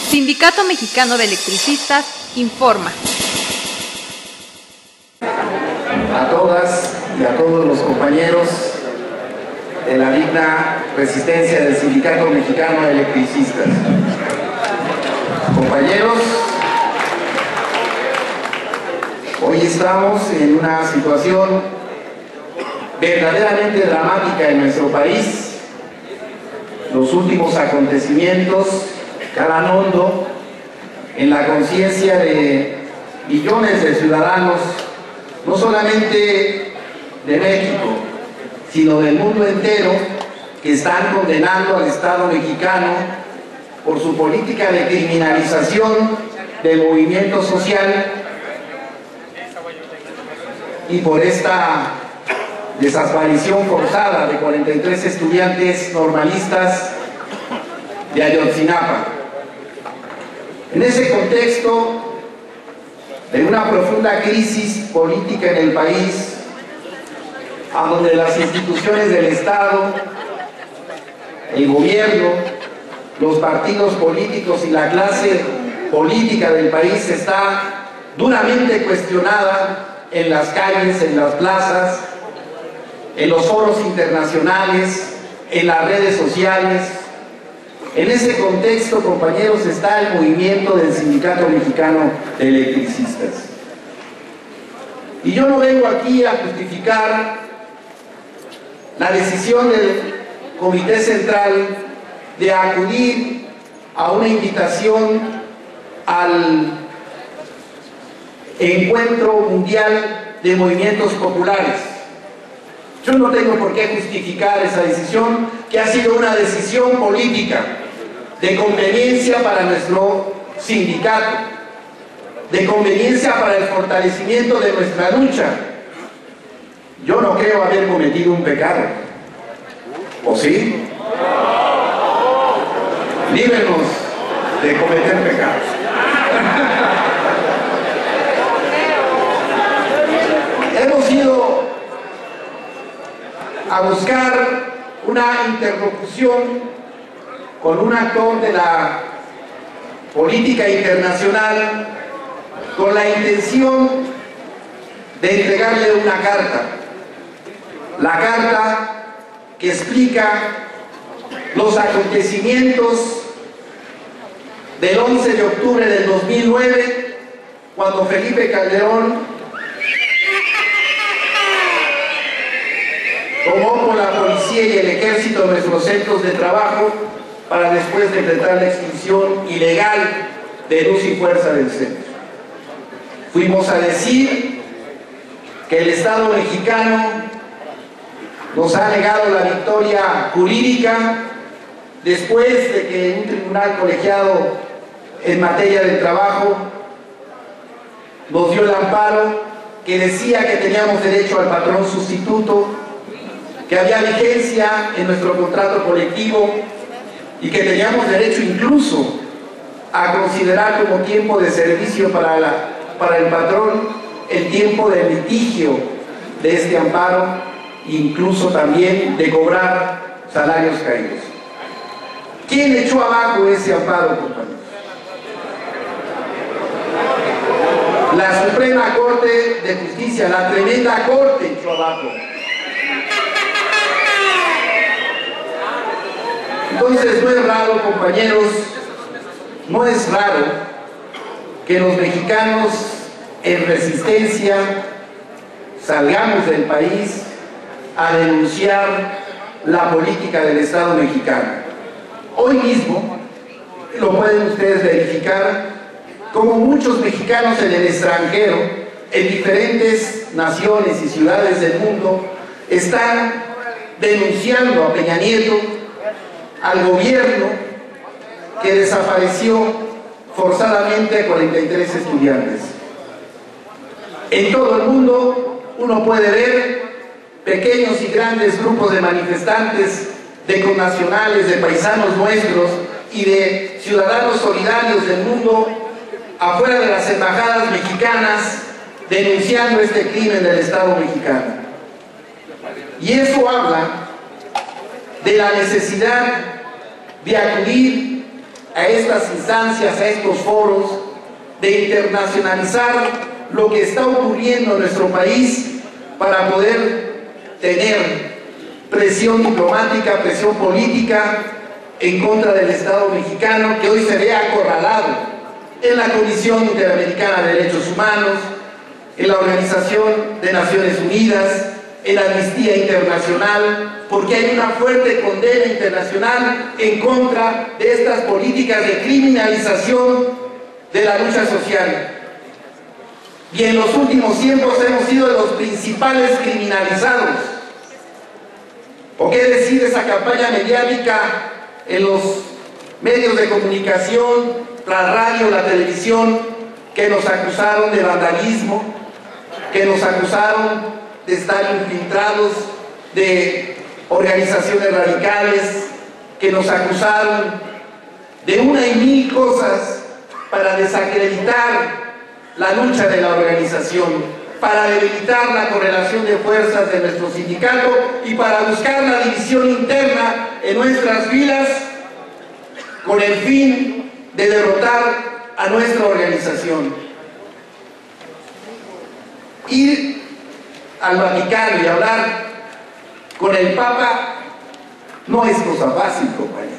Sindicato Mexicano de Electricistas informa. A todas y a todos los compañeros de la digna resistencia del Sindicato Mexicano de Electricistas. Compañeros, hoy estamos en una situación verdaderamente dramática en nuestro país. Los últimos acontecimientos calan hondo en la conciencia de millones de ciudadanos, no solamente de México, sino del mundo entero, que están condenando al Estado mexicano por su política de criminalización del movimiento social y por esta desaparición forzada de 43 estudiantes normalistas de Ayotzinapa. En ese contexto de una profunda crisis política en el país, a donde las instituciones del Estado, el gobierno, los partidos políticos y la clase política del país está duramente cuestionada en las calles, en las plazas, en los foros internacionales, en las redes sociales. En ese contexto, compañeros, está el movimiento del Sindicato Mexicano de Electricistas. Y yo no vengo aquí a justificar la decisión del Comité Central de acudir a una invitación al Encuentro Mundial de Movimientos Populares. Yo no tengo por qué justificar esa decisión, que ha sido una decisión política, de conveniencia para nuestro sindicato, de conveniencia para el fortalecimiento de nuestra lucha. Yo no creo haber cometido un pecado. ¿O sí? Líbranos de cometer pecados. Hemos ido a buscar una interlocución con un actor de la política internacional con la intención de entregarle una carta. La carta que explica los acontecimientos del 11 de octubre del 2009, cuando Felipe Calderón tomó con la policía y el ejército nuestros centros de trabajo para después decretar la extinción ilegal de luz y fuerza del centro. Fuimos a decir que el Estado mexicano nos ha negado la victoria jurídica después de que un tribunal colegiado en materia de trabajo nos dio el amparo que decía que teníamos derecho al patrón sustituto, que había vigencia en nuestro contrato colectivo y que teníamos derecho incluso a considerar como tiempo de servicio para el patrón el tiempo de litigio de este amparo, incluso también de cobrar salarios caídos. ¿Quién echó abajo ese amparo, compañeros? La Suprema Corte de Justicia, la tremenda Corte, echó abajo. Entonces no es raro, compañeros, no es raro que los mexicanos en resistencia salgamos del país a denunciar la política del Estado mexicano. Hoy mismo, lo pueden ustedes verificar, como muchos mexicanos en el extranjero, en diferentes naciones y ciudades del mundo, están denunciando a Peña Nieto, al gobierno que desapareció forzadamente a 43 estudiantes. En todo el mundo uno puede ver pequeños y grandes grupos de manifestantes, de connacionales, de paisanos nuestros y de ciudadanos solidarios del mundo afuera de las embajadas mexicanas denunciando este crimen del Estado mexicano. Y eso habla de la necesidad de acudir a estas instancias, a estos foros, de internacionalizar lo que está ocurriendo en nuestro país para poder tener presión diplomática, presión política en contra del Estado mexicano, que hoy se ve acorralado en la Comisión Interamericana de Derechos Humanos, en la Organización de Naciones Unidas, en la Amnistía Internacional, porque hay una fuerte condena internacional en contra de estas políticas de criminalización de la lucha social. Y en los últimos tiempos hemos sido de los principales criminalizados. ¿O qué decir de esa campaña mediática en los medios de comunicación, la radio, la televisión, que nos acusaron de vandalismo, que nos acusaron de estar infiltrados de organizaciones radicales, que nos acusaron de una y mil cosas para desacreditar la lucha de la organización, para debilitar la correlación de fuerzas de nuestro sindicato y para buscar la división interna en nuestras filas con el fin de derrotar a nuestra organización? Ir al Vaticano y hablar con el Papa no es cosa fácil, compañeros.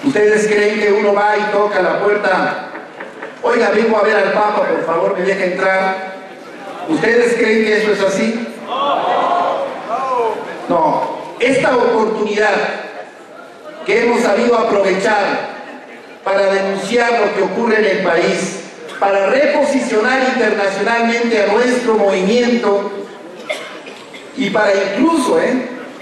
¿Ustedes creen que uno va y toca la puerta? Oiga, vengo a ver al Papa, por favor, me deja entrar. ¿Ustedes creen que eso es así? No. Esta oportunidad que hemos sabido aprovechar para denunciar lo que ocurre en el país, para reposicionar internacionalmente a nuestro movimiento y para incluso,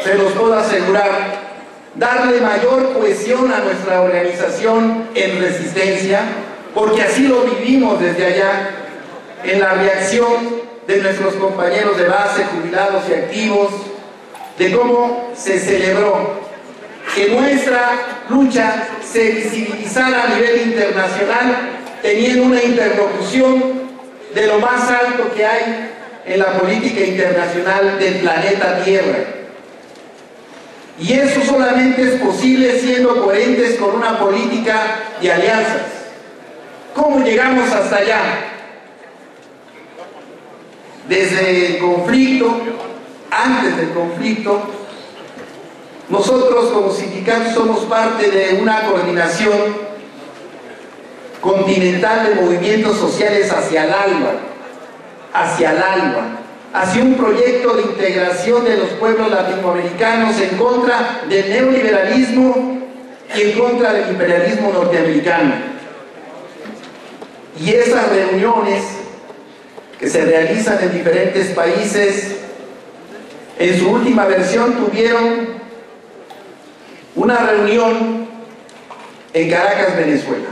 se los puedo asegurar, darle mayor cohesión a nuestra organización en resistencia, porque así lo vivimos desde allá, en la reacción de nuestros compañeros de base, jubilados y activos, de cómo se celebró que nuestra lucha se visibilizara a nivel internacional, teniendo una interlocución de lo más alto que hay en la política internacional del planeta Tierra. Y eso solamente es posible siendo coherentes con una política de alianzas. ¿Cómo llegamos hasta allá? Desde el conflicto, antes del conflicto, nosotros como sindicatos somos parte de una coordinación continental de movimientos sociales hacia el ALBA, hacia un proyecto de integración de los pueblos latinoamericanos en contra del neoliberalismo y en contra del imperialismo norteamericano. Y esas reuniones que se realizan en diferentes países, en su última versión tuvieron una reunión en Caracas, Venezuela.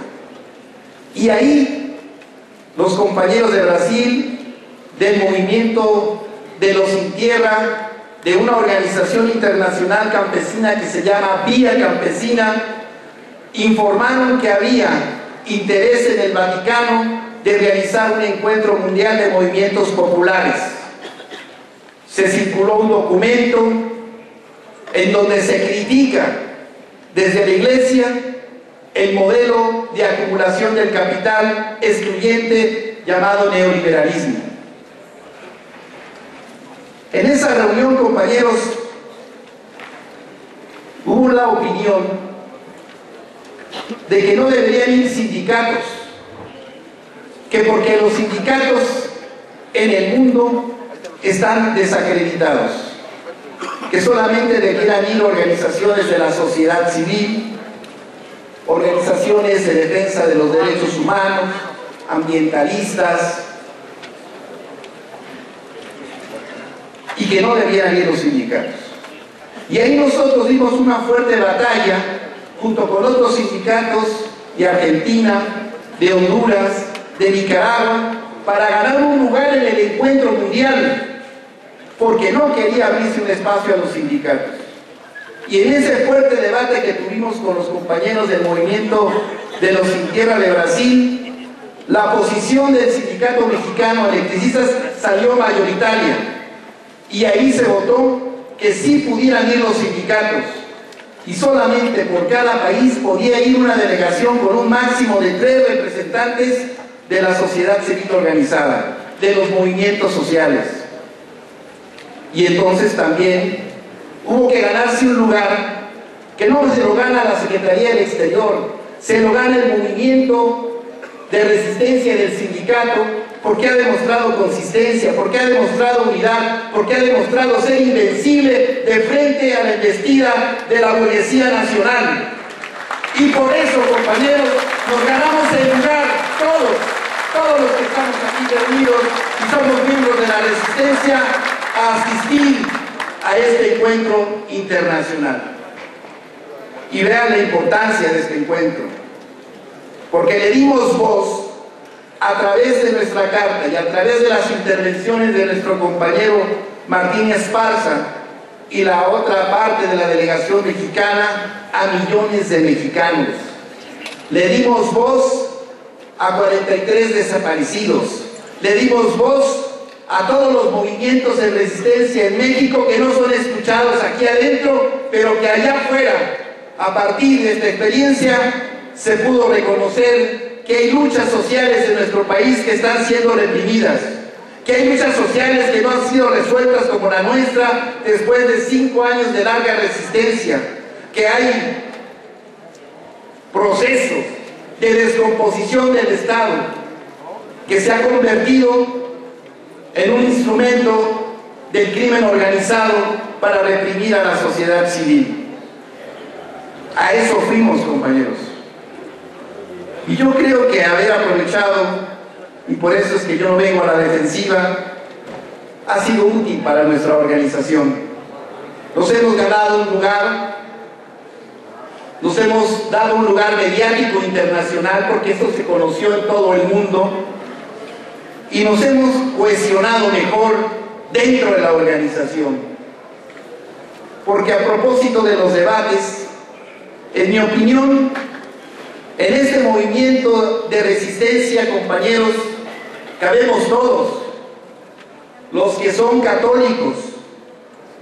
Y ahí los compañeros de Brasil, del movimiento de los Sin Tierra, de una organización internacional campesina que se llama Vía Campesina, informaron que había interés en el Vaticano de realizar un encuentro mundial de movimientos populares. Se circuló un documento en donde se critica desde la Iglesia el modelo de acumulación del capital excluyente llamado neoliberalismo. En esa reunión, compañeros, hubo la opinión de que no deberían ir sindicatos, que porque los sindicatos en el mundo están desacreditados, que solamente debieran ir organizaciones de la sociedad civil, organizaciones de defensa de los derechos humanos, ambientalistas, y que no debieran ir los sindicatos. Y ahí nosotros dimos una fuerte batalla junto con otros sindicatos de Argentina, de Honduras, de Nicaragua, para ganar un lugar en el encuentro mundial, porque no quería abrirse un espacio a los sindicatos. Y en ese fuerte debate que tuvimos con los compañeros del movimiento de los Sin Tierra de Brasil, la posición del Sindicato Mexicano de Electricistas salió mayoritaria, y ahí se votó que sí pudieran ir los sindicatos, y solamente por cada país podía ir una delegación con un máximo de 3 representantes de la sociedad civil organizada, de los movimientos sociales. Y entonces también hubo que ganarse un lugar que no se lo gana la Secretaría del Exterior, se lo gana el movimiento de resistencia del sindicato, porque ha demostrado consistencia, porque ha demostrado unidad, porque ha demostrado ser invencible de frente a la embestida de la burguesía nacional. Y por eso, compañeros, nos ganamos el lugar, todos los que estamos aquí reunidos y somos miembros de la resistencia, a asistir a este encuentro internacional. Y vean la importancia de este encuentro, porque le dimos voz a través de nuestra carta y a través de las intervenciones de nuestro compañero Martín Esparza y la otra parte de la delegación mexicana a millones de mexicanos. Le dimos voz a 43 desaparecidos, le dimos voz a todos los movimientos de resistencia en México que no son escuchados aquí adentro, pero que allá afuera, a partir de esta experiencia, se pudo reconocer que hay luchas sociales en nuestro país que están siendo reprimidas, que hay luchas sociales que no han sido resueltas como la nuestra después de 5 años de larga resistencia, que hay procesos de descomposición del Estado que se ha convertido en un instrumento del crimen organizado para reprimir a la sociedad civil. A eso fuimos, compañeros. Y yo creo que haber aprovechado, y por eso es que yo no vengo a la defensiva, ha sido útil para nuestra organización. Nos hemos ganado un lugar, nos hemos dado un lugar mediático internacional, porque esto se conoció en todo el mundo, y nos hemos cohesionado mejor dentro de la organización. Porque a propósito de los debates, en mi opinión, en este movimiento de resistencia, compañeros, cabemos todos, los que son católicos,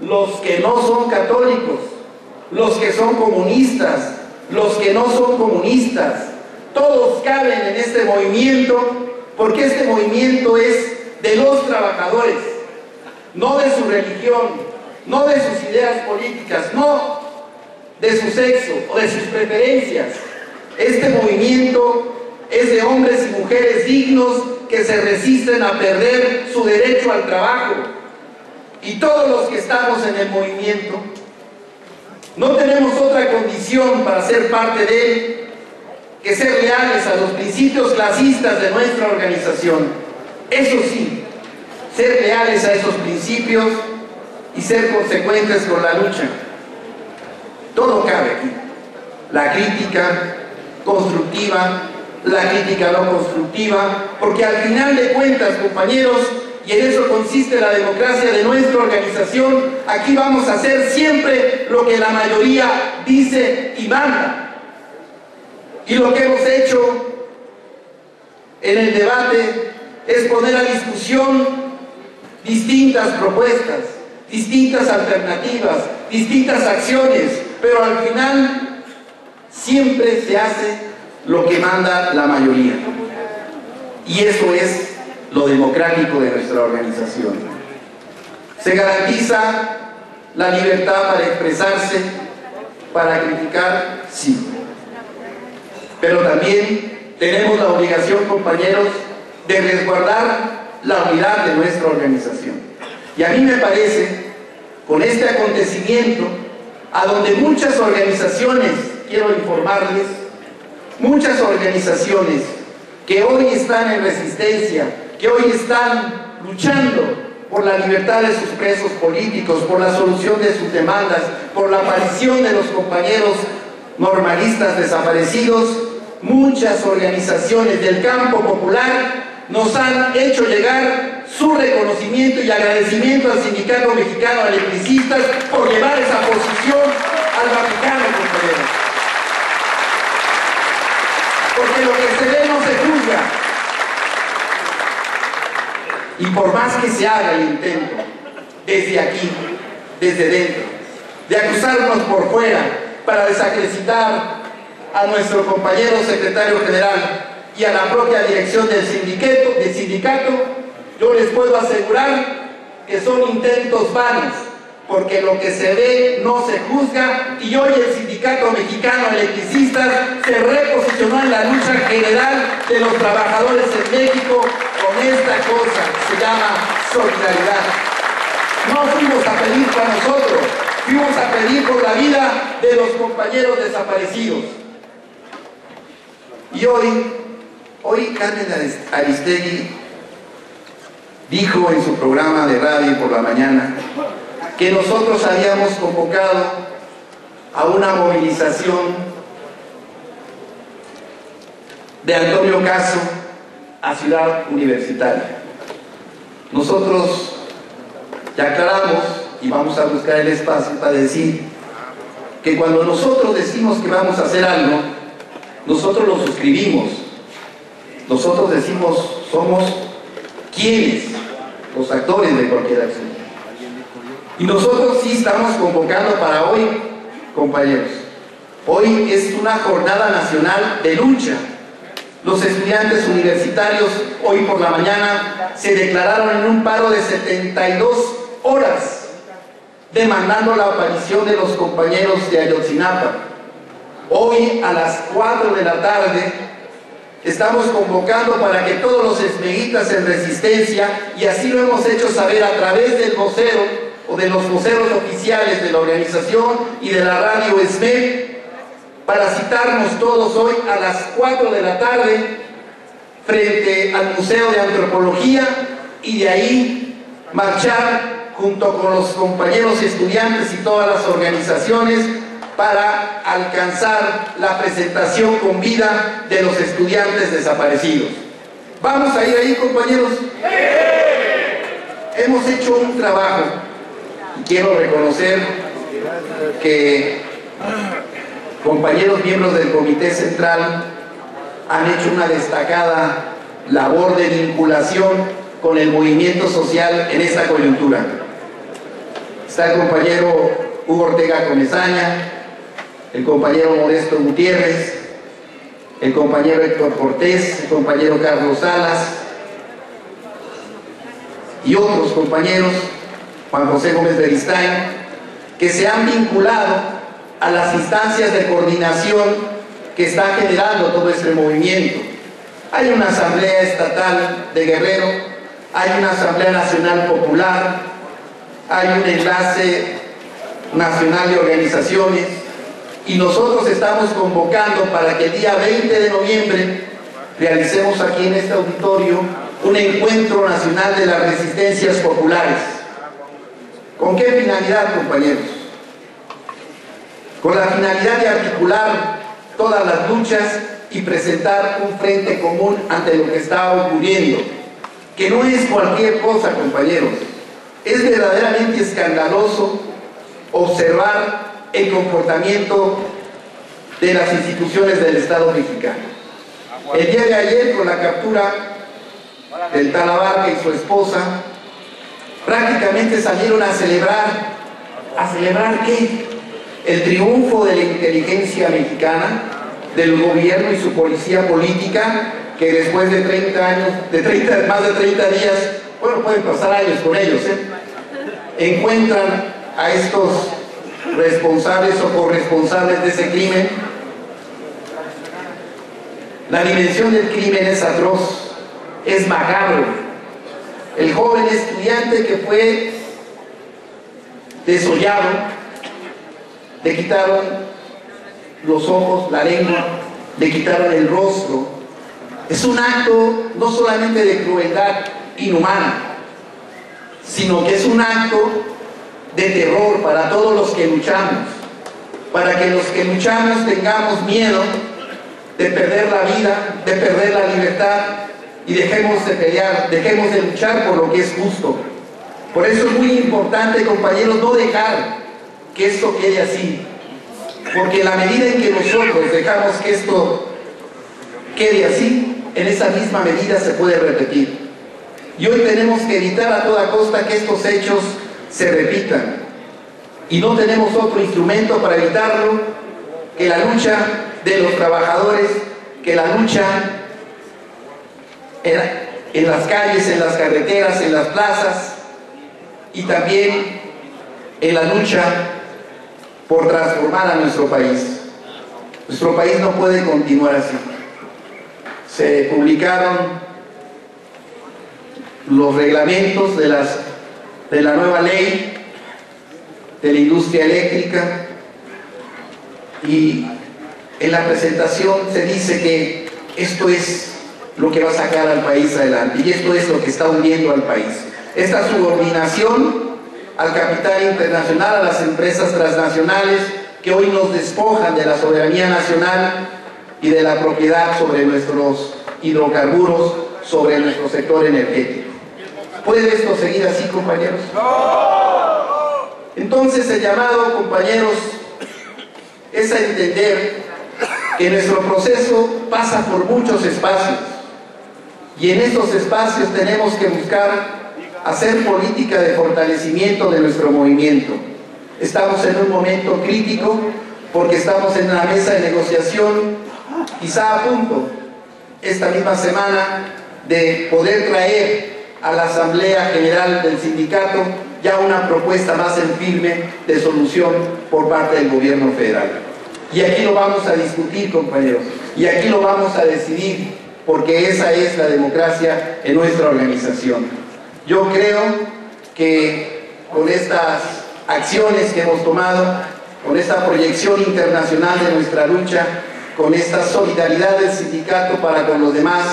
los que no son católicos, los que son comunistas, los que no son comunistas, todos caben en este movimiento, porque este movimiento es de los trabajadores, no de su religión, no de sus ideas políticas, no de su sexo o de sus preferencias. Este movimiento es de hombres y mujeres dignos que se resisten a perder su derecho al trabajo. Y todos los que estamos en el movimiento no tenemos otra condición para ser parte de él que ser leales a los principios clasistas de nuestra organización. Eso sí, ser leales a esos principios y ser consecuentes con la lucha. Todo cabe aquí. La crítica constructiva, la crítica no constructiva, porque al final de cuentas, compañeros, y en eso consiste la democracia de nuestra organización, aquí vamos a hacer siempre lo que la mayoría dice y manda. Y lo que hemos hecho en el debate es poner a discusión distintas propuestas, distintas alternativas, distintas acciones, pero al final siempre se hace lo que manda la mayoría. Y eso es lo democrático de nuestra organización. Se garantiza la libertad para expresarse, para criticar, sí. Pero también tenemos la obligación, compañeros, de resguardar la unidad de nuestra organización. Y a mí me parece, con este acontecimiento, a donde muchas organizaciones, quiero informarles, muchas organizaciones que hoy están en resistencia, que hoy están luchando por la libertad de sus presos políticos, por la solución de sus demandas, por la aparición de los compañeros normalistas desaparecidos, muchas organizaciones del campo popular nos han hecho llegar su reconocimiento y agradecimiento al Sindicato Mexicano de Electricistas por llevar esa posición al Vaticano, compañeros. Porque lo que se ve no se juzga. Y por más que se haga el intento, desde aquí, desde dentro, de acusarnos por fuera, para desacreditar a nuestro compañero secretario general y a la propia dirección del sindicato, yo les puedo asegurar que son intentos vanos, porque lo que se ve no se juzga, y hoy el Sindicato Mexicano de Electricistas se reposicionó en la lucha general de los trabajadores en México con esta cosa, se llama solidaridad. No fuimos a pedir para nosotros, fuimos a pedir por la vida de los compañeros desaparecidos. Y hoy Carmen Aristegui dijo en su programa de radio por la mañana que nosotros habíamos convocado a una movilización de Antonio Caso a Ciudad Universitaria. Nosotros ya aclaramos y vamos a buscar el espacio para decir que cuando nosotros decimos que vamos a hacer algo, nosotros lo suscribimos. Nosotros decimos, somos quienes, los actores de cualquier acción. Y nosotros sí estamos convocando para hoy, compañeros. Hoy es una jornada nacional de lucha. Los estudiantes universitarios hoy por la mañana se declararon en un paro de 72 horas, demandando la aparición de los compañeros de Ayotzinapa. Hoy a las 4 de la tarde estamos convocando para que todos los esmeguitas en resistencia, y así lo hemos hecho saber a través del vocero o de los voceros oficiales de la organización y de la radio ESMEG, para citarnos todos hoy a las 4 de la tarde frente al Museo de Antropología, y de ahí marchar junto con los compañeros estudiantes y todas las organizaciones para alcanzar la presentación con vida de los estudiantes desaparecidos. ¿Vamos a ir ahí, compañeros? ¡Sí! Hemos hecho un trabajo y quiero reconocer que compañeros miembros del Comité Central han hecho una destacada labor de vinculación con el movimiento social en esta coyuntura. Está el compañero Hugo Ortega Comesaña, el compañero Modesto Gutiérrez, el compañero Héctor Cortés, el compañero Carlos Salas y otros compañeros, Juan José Gómez Beristain, que se han vinculado a las instancias de coordinación que está generando todo este movimiento. Hay una Asamblea Estatal de Guerrero, hay una Asamblea Nacional Popular, hay un enlace nacional de organizaciones, y nosotros estamos convocando para que el día 20 de noviembre realicemos aquí en este auditorio un encuentro nacional de las resistencias populares. ¿Con qué finalidad, compañeros? Con la finalidad de articular todas las luchas y presentar un frente común ante lo que está ocurriendo, que no es cualquier cosa, compañeros. Es verdaderamente escandaloso observar el comportamiento de las instituciones del Estado mexicano. El día de ayer, con la captura del tal Abarca y su esposa, prácticamente salieron a celebrar ¿qué? El triunfo de la inteligencia mexicana, del gobierno y su policía política, que después de 30 años, más de 30 días, bueno, pueden pasar años con ellos, encuentran a estos responsables o corresponsables de ese crimen. La dimensión del crimen es atroz, es macabro. El joven estudiante que fue desollado, le quitaron los ojos, la lengua, le quitaron el rostro. Es un acto no solamente de crueldad inhumana, sino que es un acto de terror para todos los que luchamos, para que los que luchamos tengamos miedo de perder la vida, de perder la libertad, y dejemos de pelear, dejemos de luchar por lo que es justo. Por eso es muy importante, compañeros, no dejar que esto quede así, porque en la medida en que nosotros dejamos que esto quede así, en esa misma medida se puede repetir. Y hoy tenemos que evitar a toda costa que estos hechos se repitan, y no tenemos otro instrumento para evitarlo que la lucha de los trabajadores, que la lucha en las calles, en las carreteras, en las plazas, y también en la lucha por transformar a nuestro país. Nuestro país no puede continuar así. Se publicaron los reglamentos de la nueva ley de la industria eléctrica, y en la presentación se dice que esto es lo que va a sacar al país adelante, y esto es lo que está hundiendo al país. Esta subordinación al capital internacional, a las empresas transnacionales que hoy nos despojan de la soberanía nacional y de la propiedad sobre nuestros hidrocarburos, sobre nuestro sector energético. ¿Puede esto seguir así, compañeros? Entonces el llamado, compañeros, es a entender que nuestro proceso pasa por muchos espacios, y en estos espacios tenemos que buscar hacer política de fortalecimiento de nuestro movimiento. Estamos en un momento crítico porque estamos en una mesa de negociación, quizá a punto, esta misma semana, de poder traer a la Asamblea General del Sindicato ya una propuesta más en firme de solución por parte del gobierno federal. Y aquí lo vamos a discutir, compañeros, y aquí lo vamos a decidir, porque esa es la democracia en nuestra organización. Yo creo que con estas acciones que hemos tomado, con esta proyección internacional de nuestra lucha, con esta solidaridad del sindicato para con los demás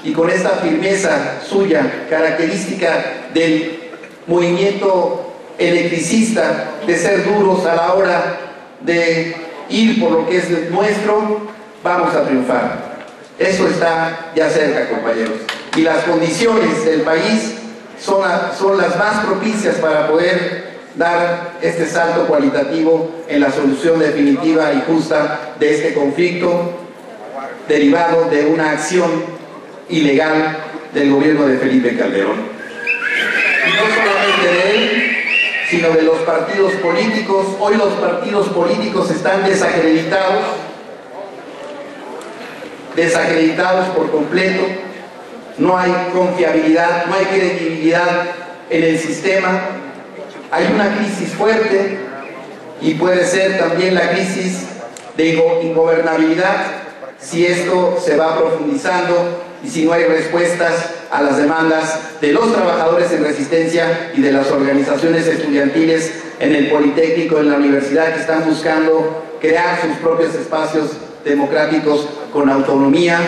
y con esta firmeza suya, característica del movimiento electricista, de ser duros a la hora de ir por lo que es nuestro, vamos a triunfar. Eso está ya cerca, compañeros. Y las condiciones del país son las más propicias para poder dar este salto cualitativo en la solución definitiva y justa de este conflicto derivado de una acción ilegal del gobierno de Felipe Calderón. Y no solamente de él, sino de los partidos políticos. Hoy los partidos políticos están desacreditados por completo. No hay confiabilidad, no hay credibilidad en el sistema. Hay una crisis fuerte, y puede ser también la crisis de ingobernabilidad si esto se va profundizando y si no hay respuestas a las demandas de los trabajadores en resistencia y de las organizaciones estudiantiles en el Politécnico, en la universidad, que están buscando crear sus propios espacios democráticos con autonomía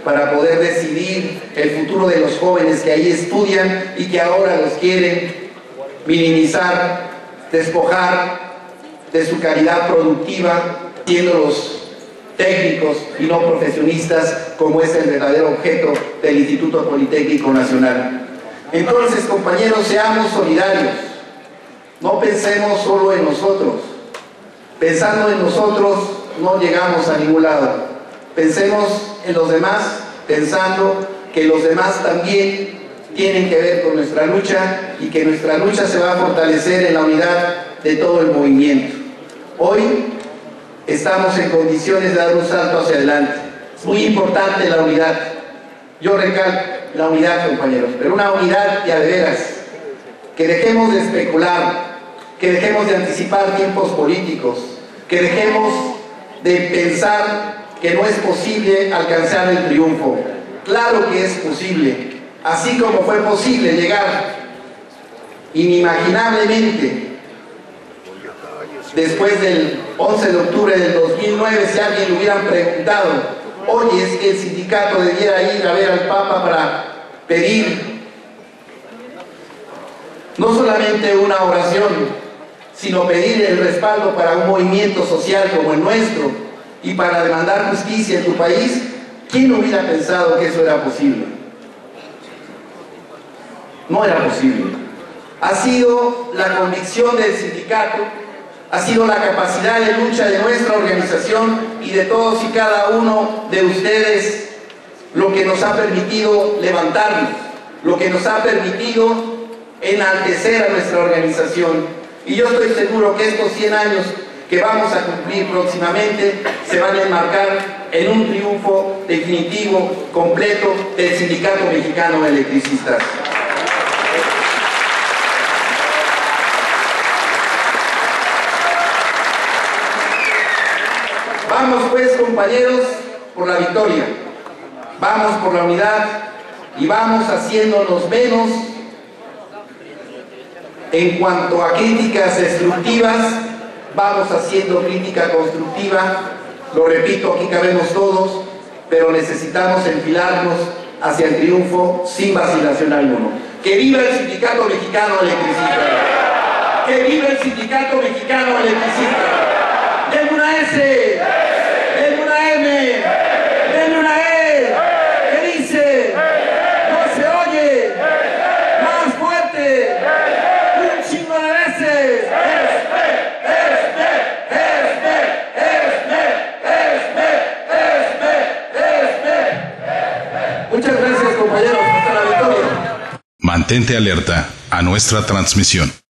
para poder decidir el futuro de los jóvenes que ahí estudian y que ahora los quieren minimizar, despojar de su calidad productiva, siéndolos técnicos y no profesionistas, como es el verdadero objeto del Instituto Politécnico Nacional. Entonces, compañeros, seamos solidarios, no pensemos solo en nosotros. Pensando en nosotros no llegamos a ningún lado. Pensemos en los demás, pensando que los demás también tienen que ver con nuestra lucha, y que nuestra lucha se va a fortalecer en la unidad de todo el movimiento. Hoy estamos en condiciones de dar un salto hacia adelante. Es muy importante la unidad. Yo recalco la unidad, compañeros, pero una unidad de a de veras. Que dejemos de especular, que dejemos de anticipar tiempos políticos, que dejemos de pensar que no es posible alcanzar el triunfo. Claro que es posible. Así como fue posible llegar inimaginablemente después del 11 de octubre del 2009, si a alguien le hubieran preguntado, oye, es que el sindicato debiera ir a ver al Papa para pedir no solamente una oración, sino pedir el respaldo para un movimiento social como el nuestro y para demandar justicia en tu país, ¿quién hubiera pensado que eso era posible? No era posible. Ha sido la convicción del sindicato, ha sido la capacidad de lucha de nuestra organización y de todos y cada uno de ustedes lo que nos ha permitido levantarnos, lo que nos ha permitido enaltecer a nuestra organización. Y yo estoy seguro que estos 100 años que vamos a cumplir próximamente se van a enmarcar en un triunfo definitivo, completo, del Sindicato Mexicano de Electricistas. Vamos pues, compañeros, por la victoria, vamos por la unidad y vamos haciéndonos menos en cuanto a críticas destructivas, vamos haciendo crítica constructiva. Lo repito, aquí cabemos todos, pero necesitamos enfilarnos hacia el triunfo sin vacilación alguna. ¡Que viva el Sindicato Mexicano de Electricistas! ¡Que viva el Sindicato Mexicano de Electricistas! ¡Denme una S! ¡Denme una M! ¡Denme una E! ¿Qué dice? ¡No se oye! ¡Más fuerte! ¡Un chingo de veces! Muchas gracias, compañeros. Hasta la victoria. Mantente alerta a nuestra transmisión.